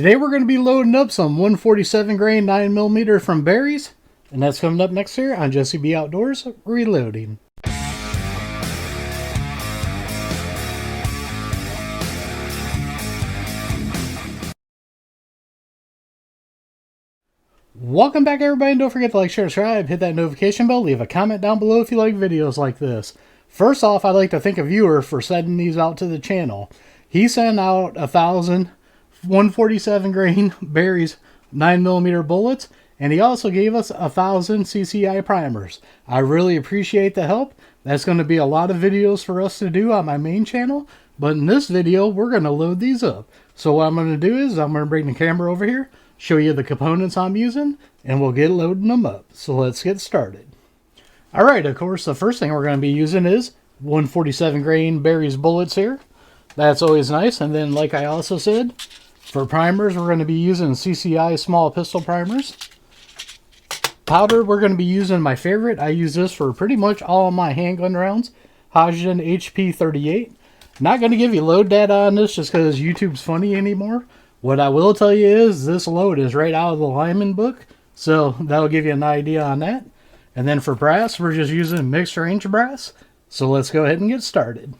Today we're going to be loading up some 147gr 9mm from Barry's, and that's coming up next here on Jesse B Outdoors Reloading. Welcome back everybody, and don't forget to like, share, subscribe, hit that notification bell, leave a comment down below if you like videos like this. First off, I'd like to thank a viewer for sending these out to the channel. He sent out 1,000 147gr Barry's 9mm bullets, and he also gave us 1,000 CCI primers. I really appreciate the help. That's going to be a lot of videos for us to do on my main channel, but in this video we're going to load these up. So what I'm going to do is I'm going to bring the camera over here, show you the components I'm using, and we'll get loading them up. So let's get started. Alright, of course the first thing we're going to be using is 147gr Barry's bullets here. That's always nice. And then, like I also said, for primers, we're going to be using CCI small pistol primers. Powder, we're going to be using my favorite. I use this for pretty much all of my handgun rounds. Hodgdon HP38. Not going to give you load data on this just because YouTube's funny anymore. What I will tell you is this load is right out of the Lyman book. So that'll give you an idea on that. And then for brass, we're just using mixed range brass. So let's go ahead and get started.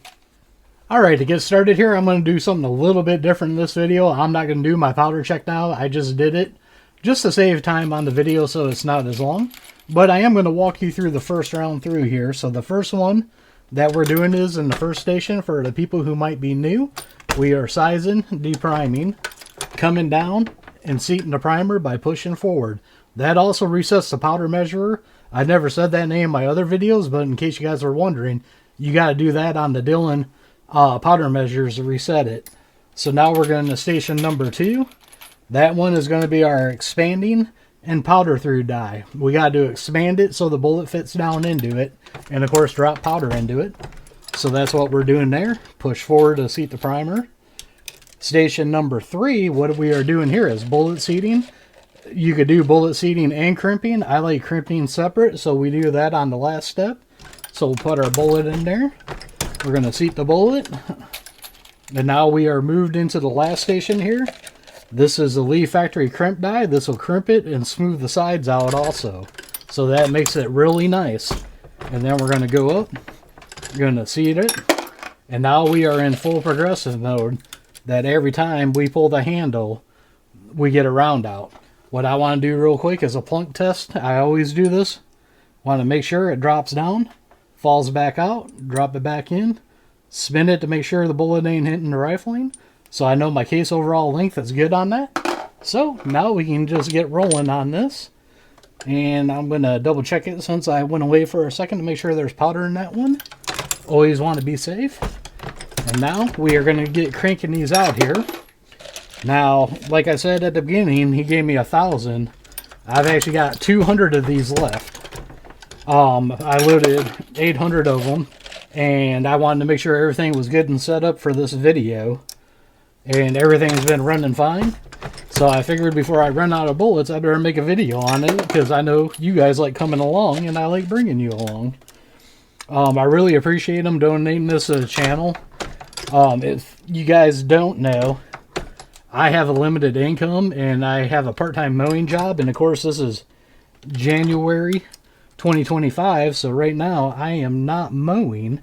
Alright, to get started here, I'm going to do something a little bit different in this video. I'm not going to do my powder check now. I just did it just to save time on the video so it's not as long. But I am going to walk you through the first round through here. So the first one that we're doing is in the first station. For the people who might be new, we are sizing, depriming, coming down, and seating the primer by pushing forward. That also resets the powder measurer. I never said that name in my other videos, but in case you guys were wondering, you got to do that on the Dillon powder measures to reset it. So now we're going to station number 2. That one is going to be our expanding and powder through die. We got to expand it so the bullet fits down into it, and of course drop powder into it. So that's what we're doing there. Push forward to seat the primer. Station number 3, what we are doing here is bullet seating. You could do bullet seating and crimping. I like crimping separate, so we do that on the last step. So we'll put our bullet in there. We're going to seat the bullet. And now we are moved into the last station here. This is the Lee factory crimp die. This will crimp it and smooth the sides out also. So that makes it really nice. And then we're going to go up. We're going to seat it. And now we are in full progressive mode. That every time we pull the handle, we get a round out. What I want to do real quick is a plunk test. I always do this. Want to make sure it drops down, falls back out, drop it back in, spin it to make sure the bullet ain't hitting the rifling. So I know my case overall length is good on that. So now we can just get rolling on this. And I'm going to double check it since I went away for a second to make sure there's powder in that one. Always want to be safe. And now we are going to get cranking these out here. Now, like I said at the beginning, he gave me 1,000. I've actually got 200 of these left. I loaded 800 of them, and I wanted to make sure everything was good and set up for this video. And everything's been running fine. So I figured before I run out of bullets, I better make a video on it, because I know you guys like coming along, and I like bringing you along. I really appreciate them donating this to the channel. If you guys don't know, I have a limited income, and I have a part-time mowing job, and of course this is January 2025, so right now I am not mowing,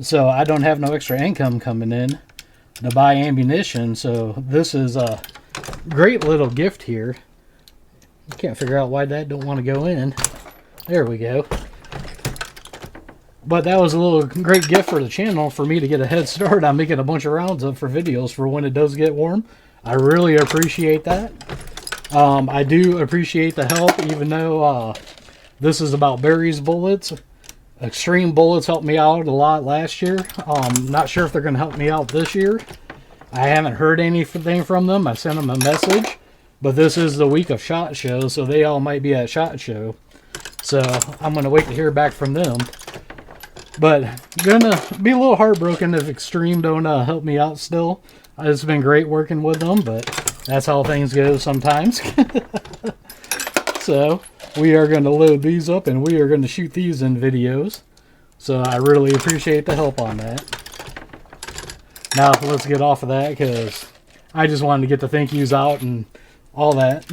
so I don't have no extra income coming in to buy ammunition. So this is a great little gift here. I can't figure out why that don't want to go in. There we go. But that was a little great gift for the channel for me to get a head start on making a bunch of rounds up for videos for when it does get warm. I really appreciate that. I do appreciate the help, even though this is about Barry's bullets. Xtreme Bullets helped me out a lot last year. Not sure if they're going to help me out this year. I haven't heard anything from them. I sent them a message. But this is the week of SHOT Show, so they all might be at SHOT Show. So I'm going to wait to hear back from them. But gonna be a little heartbroken if Xtreme don't help me out still. It's been great working with them, but that's how things go sometimes. So we are going to load these up, and we are going to shoot these in videos. So I really appreciate the help on that. Now let's get off of that, because I just wanted to get the thank yous out and all that.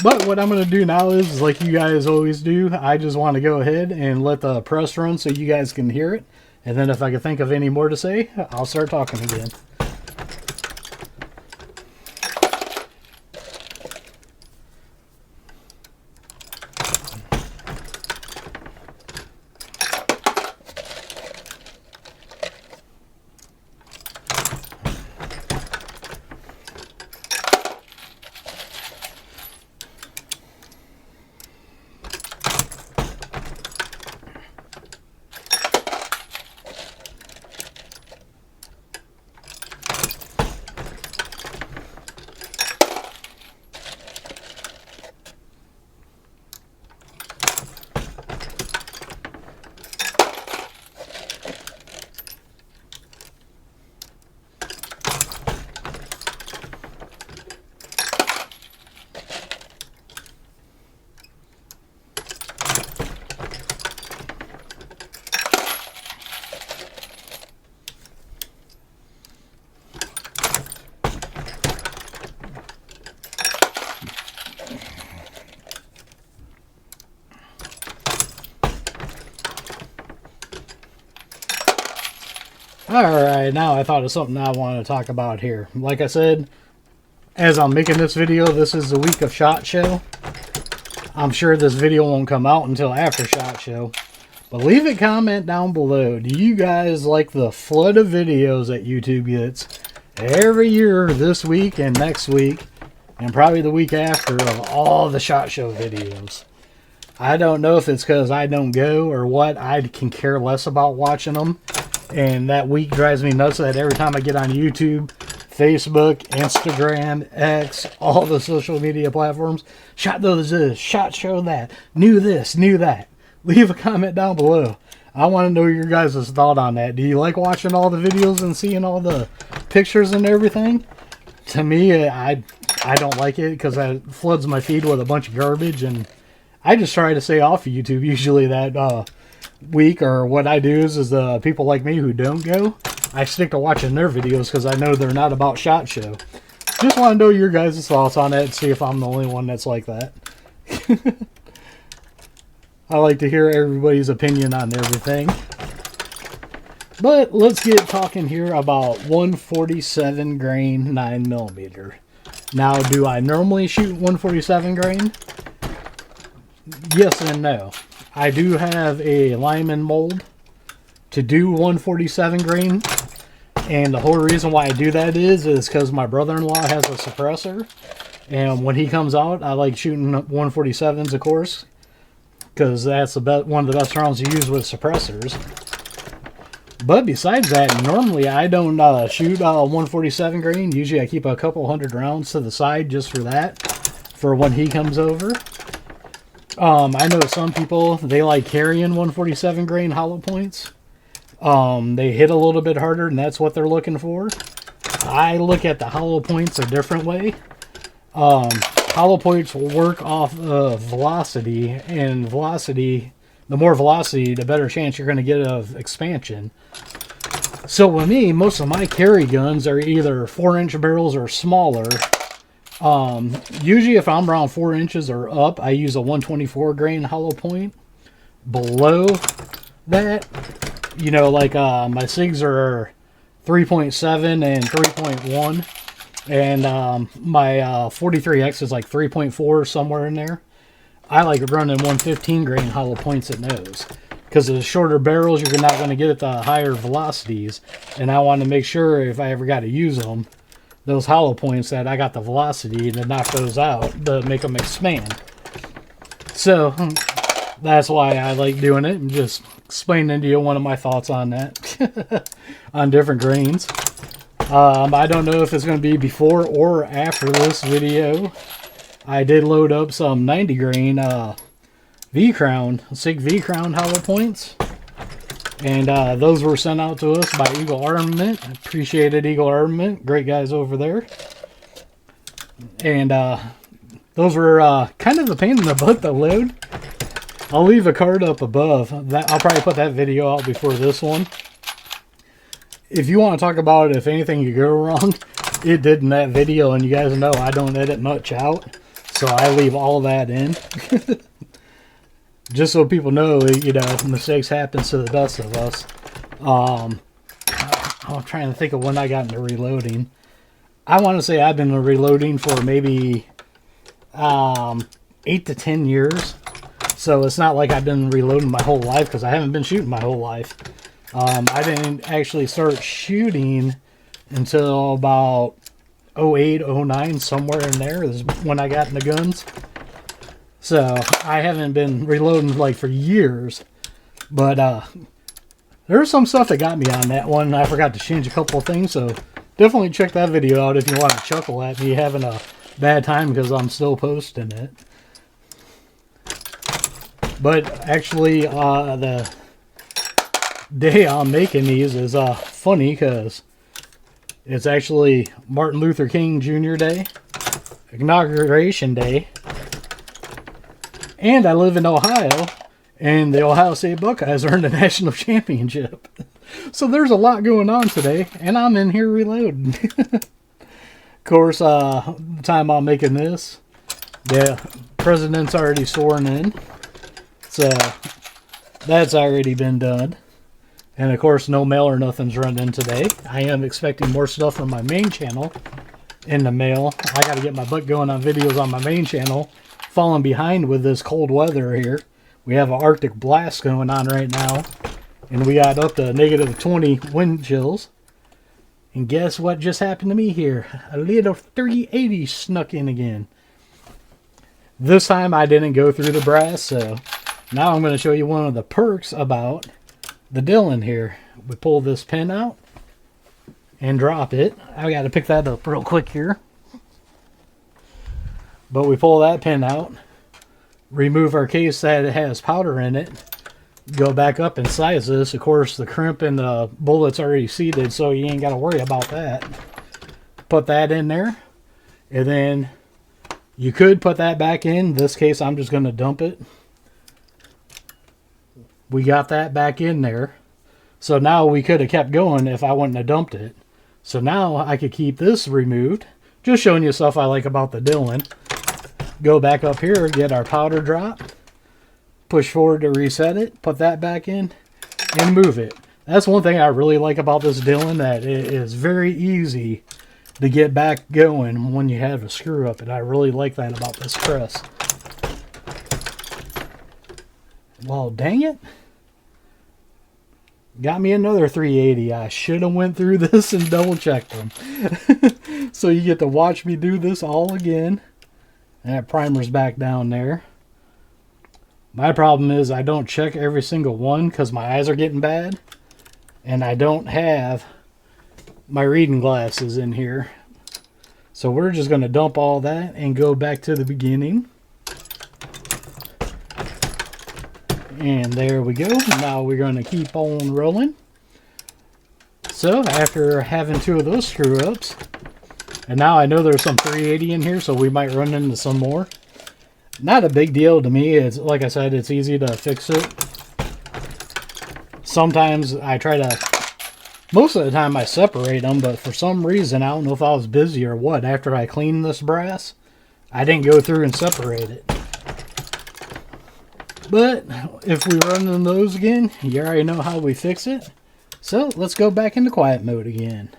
But what I'm going to do now is, like you guys always do, I just want to go ahead and let the press run so you guys can hear it. And then if I can think of any more to say, I'll start talking again. Alright, now I thought of something I want to talk about here. Like I said, as I'm making this video, this is the week of SHOT Show. I'm sure this video won't come out until after SHOT Show. But leave a comment down below. Do you guys like the flood of videos that YouTube gets every year this week and next week, and probably the week after, of all the SHOT Show videos? I don't know if it's because I don't go or what. I can care less about watching them. And that week drives me nuts that every time I get on YouTube, Facebook, Instagram, X, all the social media platforms, SHOT this, SHOT Show that, new this, new that. Leave a comment down below. I want to know your guys' thought on that. Do you like watching all the videos and seeing all the pictures and everything? To me, I don't like it because that floods my feed with a bunch of garbage, and I just try to stay off of YouTube usually that week. Or what I do is people like me who don't go, I stick to watching their videos because I know they're not about SHOT Show. Just want to know your guys' thoughts on it and see if I'm the only one that's like that. I like to hear everybody's opinion on everything. But let's get talking here about 147 grain 9mm. Now, do I normally shoot 147 grain? Yes and no. I do have a Lyman mold to do 147 grain, and the whole reason why I do that is because my brother-in-law has a suppressor, and when he comes out, I like shooting 147s, of course, because that's one of the best rounds to use with suppressors. But besides that, normally I don't shoot 147 grain. Usually I keep a couple hundred rounds to the side just for that, for when he comes over. I know some people, they like carrying 147 grain hollow points. They hit a little bit harder, and that's what they're looking for. I look at the hollow points a different way. Hollow points will work off of velocity, and velocity, the more velocity, the better chance you're going to get of expansion. So with me, most of my carry guns are either 4-inch barrels or smaller. Usually if I'm around 4 inches or up, I use a 124 grain hollow point. Below that, you know, like my SIGs are 3.7 and 3.1, and my 43X is like 3.4, somewhere in there. I like running 115 grain hollow points at those, because of the shorter barrels, you're not going to get at the higher velocities, and I want to make sure if I ever got to use them, those hollow points, that I got the velocity to knock those out to make them expand. So that's why I like doing it, and just explaining to you one of my thoughts on that on different grains. I don't know if it's going to be before or after this video. I did load up some 90 grain V-Crown, SIG V-Crown hollow points, and those were sent out to us by Eagle Armament. Appreciated Eagle Armament, great guys over there. And those were kind of a pain in the butt to load. I'll leave a card up above. I'll probably put that video out before this one. if you want to talk about it, if anything could go wrong, it did in that video, and you guys know I don't edit much out, so I leave all that in. Just so people know, you know, mistakes happen to the best of us. I'm trying to think of when I got into reloading. I want to say I've been reloading for maybe 8 to 10 years. So it's not like I've been reloading my whole life, because I haven't been shooting my whole life. I didn't actually start shooting until about 08, 09, somewhere in there is when I got into guns. So I haven't been reloading like for years. But there's some stuff that got me on that one. I forgot to change a couple of things, so definitely check that video out if you want to chuckle at me having a bad time because I'm still posting it. But actually, the day I'm making these is funny because it's actually Martin Luther King Jr. Day, Inauguration Day, and I live in Ohio, and the Ohio State Buckeyes earned a national championship. So there's a lot going on today, and I'm in here reloading. Of course, the time I'm making this, the president's already sworn in, so that's already been done. And of course, no mail or nothing's run in today. I am expecting more stuff from my main channel in the mail. I got to get my butt going on videos on my main channel. Falling behind with this cold weather here. We have an Arctic blast going on right now. And we got up to -20 wind chills. And guess what just happened to me here? A little 380 snuck in again. This time I didn't go through the brass, so now I'm going to show you one of the perks about the Dillon here. We pull this pin out and drop it. I got to pick that up real quick here. But we pull that pin out, remove our case that it has powder in it, go back up and size this. Of course, the crimp and the bullet's already seated, so you ain't got to worry about that. Put that in there, and then you could put that back in. In this case, I'm just going to dump it. We got that back in there. So now we could have kept going if I wouldn't have dumped it. So now I could keep this removed. Just showing you stuff I like about the Dillon. Go back up here, get our powder drop. Push forward to reset it. Put that back in and move it. That's one thing I really like about this Dillon, that it is very easy to get back going when you have a screw up. And I really like that about this press. Well, dang it. Got me another 380. I should have went through this and double checked them. So you get to watch me do this all again. And that primer's back down there. My problem is I don't check every single one because my eyes are getting bad. And I don't have my reading glasses in here. So we're just going to dump all that and go back to the beginning. And there we go. Now we're going to keep on rolling. So after having two of those screw ups, and now I know there's some 380 in here, so we might run into some more. Not a big deal to me. It's like I said, it's easy to fix it. Sometimes I try to, most of the time I separate them, but for some reason, I don't know if I was busy or what, after I cleaned this brass, I didn't go through and separate it. But if we run into those again, you already know how we fix it. So let's go back into quiet mode again.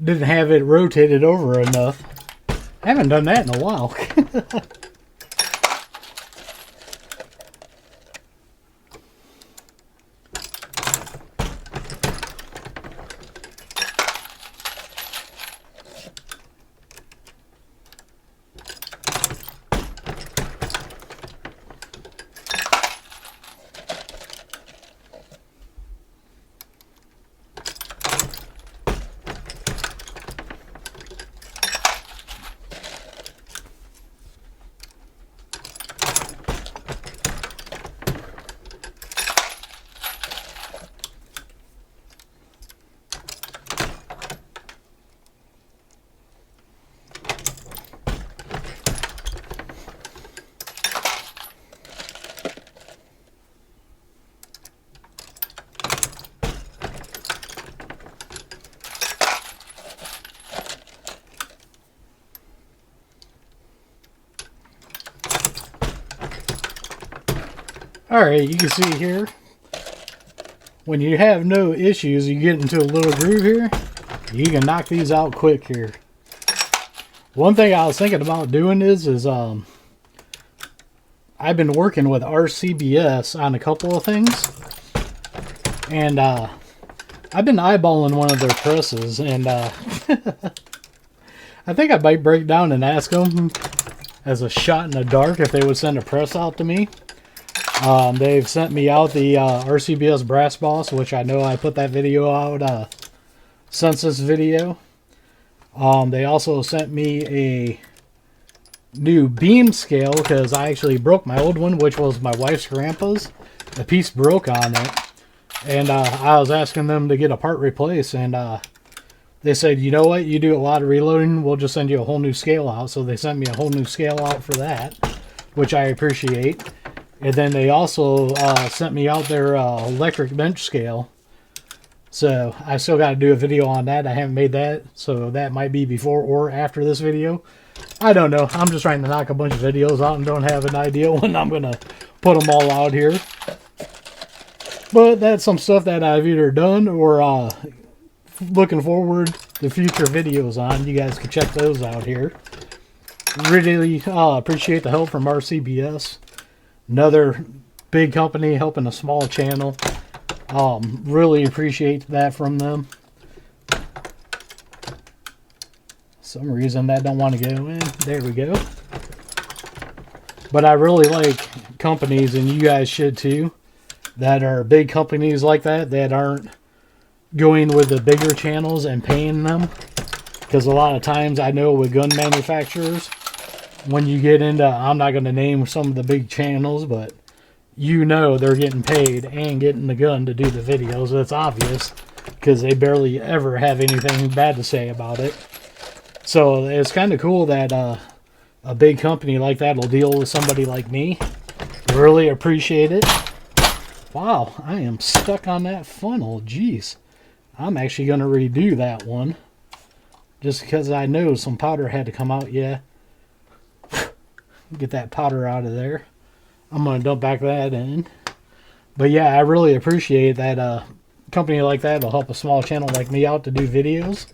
didn't have it rotated over enough. I haven't done that in a while. Alright, you can see here, when you have no issues, you get into a little groove here, you can knock these out quick here. One thing I was thinking about doing is I've been working with RCBS on a couple of things, and I've been eyeballing one of their presses, and I think I might break down and ask them as a shot in the dark if they would send a press out to me. They've sent me out the RCBS Brass Boss, which I know I put that video out since this video. They also sent me a new beam scale because I actually broke my old one, which was my wife's grandpa's. The piece broke on it, and I was asking them to get a part replaced, and they said, you know what, you do a lot of reloading, we'll just send you a whole new scale out. So they sent me a whole new scale out for that, which I appreciate. And then they also sent me out their electric bench scale. So I still got to do a video on that. I haven't made that, so that might be before or after this video. I don't know. I'm just trying to knock a bunch of videos out and don't have an idea when I'm going to put them all out here. But that's some stuff that I've either done or looking forward to future videos on. You guys can check those out here. Really appreciate the help from RCBS. Another big company helping a small channel. Really appreciate that from them. Some reason that don't want to go in. There we go. But I really like companies, and you guys should too, that are big companies like that, that aren't going with the bigger channels and paying them. Because a lot of times I know with gun manufacturers, when you get into, I'm not going to name some of the big channels, but you know they're getting paid and getting the gun to do the videos. That's obvious because they barely ever have anything bad to say about it. So it's kind of cool that a big company like that will deal with somebody like me. Really appreciate it. Wow, I am stuck on that funnel. Jeez. I'm actually going to redo that one just because I know some powder had to come out. Yeah. Get that powder out of there. I'm going to dump back that in. But yeah, I really appreciate that a company like that will help a small channel like me out to do videos.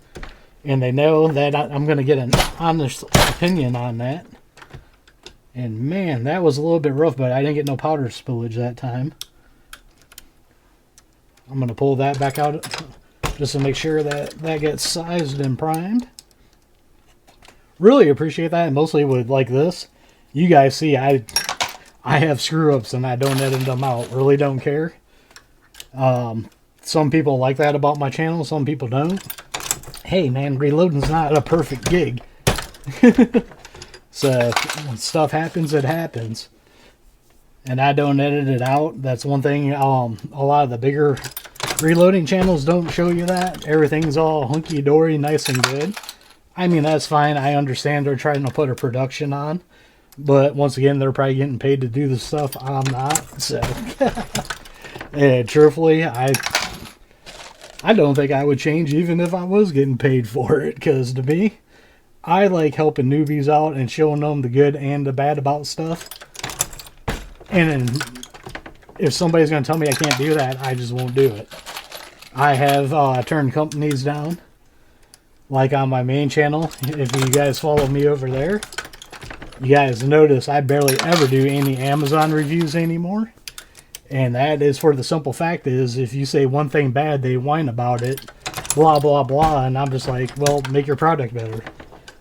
And they know that I'm going to get an honest opinion on that. And man, that was a little bit rough, but I didn't get no powder spillage that time. I'm going to pull that back out just to make sure that that gets sized and primed. Really appreciate that, and mostly with like this. You guys see I have screw-ups and I don't edit them out. Really don't care. Some people like that about my channel. Some people don't. Hey man, reloading's not a perfect gig. So when stuff happens, it happens. And I don't edit it out. That's one thing. A lot of the bigger reloading channels don't show you that. Everything's all hunky-dory, nice and good. I mean, that's fine. I understand they're trying to put a production on. But once again, they're probably getting paid to do the stuff. I'm not. So, and truthfully, I don't think I would change even if I was getting paid for it. Because to me, I like helping newbies out and showing them the good and the bad about stuff. And if somebody's going to tell me I can't do that, I just won't do it. I have turned companies down like on my main channel, if you guys follow me over there, you guys notice I barely ever do any Amazon reviews anymore. And that is for the simple fact is, if you say one thing bad, they whine about it, blah, blah, blah. And I'm just like, well, make your product better.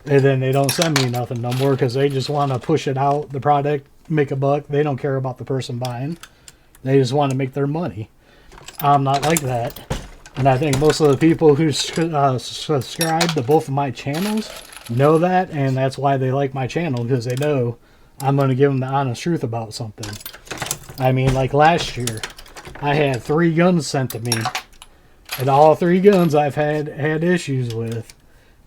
And then they don't send me nothing no more because they just want to push it out, the product, make a buck. They don't care about the person buying. They just want to make their money. I'm not like that. And I think most of the people who subscribe to both of my channels know that. And that's why they like my channel, because they know I'm going to give them the honest truth about something. I mean, like last year, I had 3 guns sent to me. And all 3 guns I've had issues with.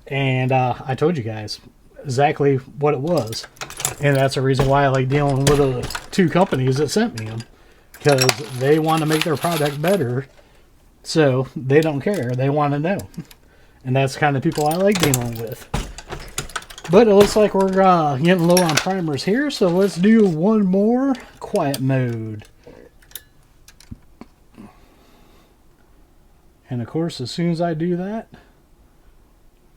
And I told you guys exactly what it was. And that's the reason why I like dealing with the 2 companies that sent me them. Because they want to make their product better. So they don't care. They want to know. And that's the kind of people I like dealing with. But it looks like we're getting low on primers here. So let's do one more quiet mode. And of course, as soon as I do that...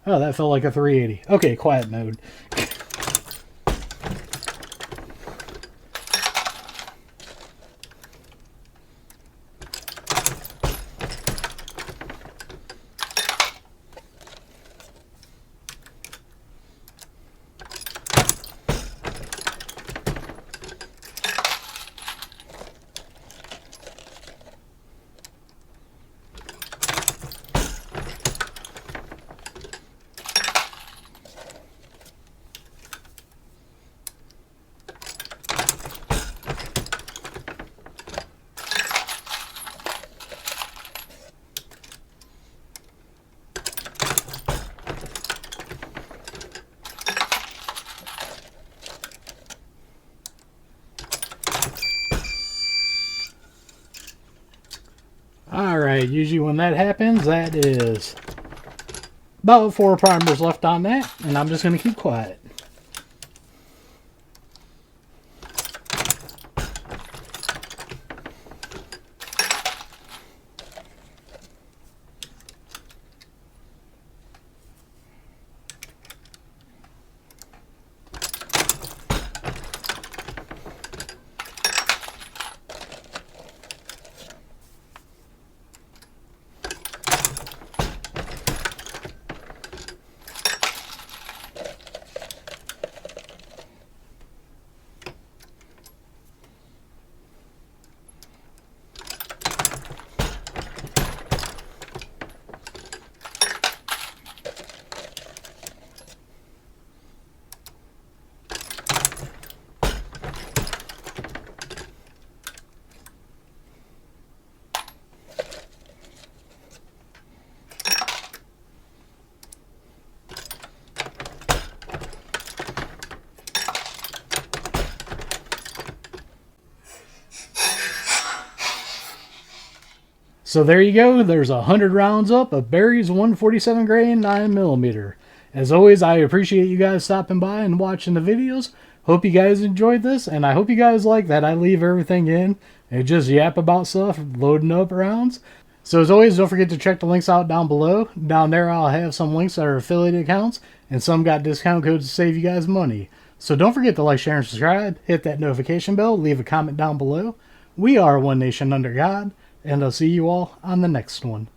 Oh, that felt like a 380. Okay, quiet mode. Alright, usually when that happens, that is about 4 primers left on that, and I'm just going to keep quiet. So there you go. There's 100 rounds up of Barry's 147gr 9mm. As always, I appreciate you guys stopping by and watching the videos. Hope you guys enjoyed this, and I hope you guys like that I leave everything in and just yap about stuff, loading up rounds. So as always, don't forget to check the links out down below. Down there, I'll have some links that are affiliate accounts, and some got discount codes to save you guys money. So don't forget to like, share, and subscribe. Hit that notification bell. Leave a comment down below. We are One Nation Under God. And I'll see you all on the next one.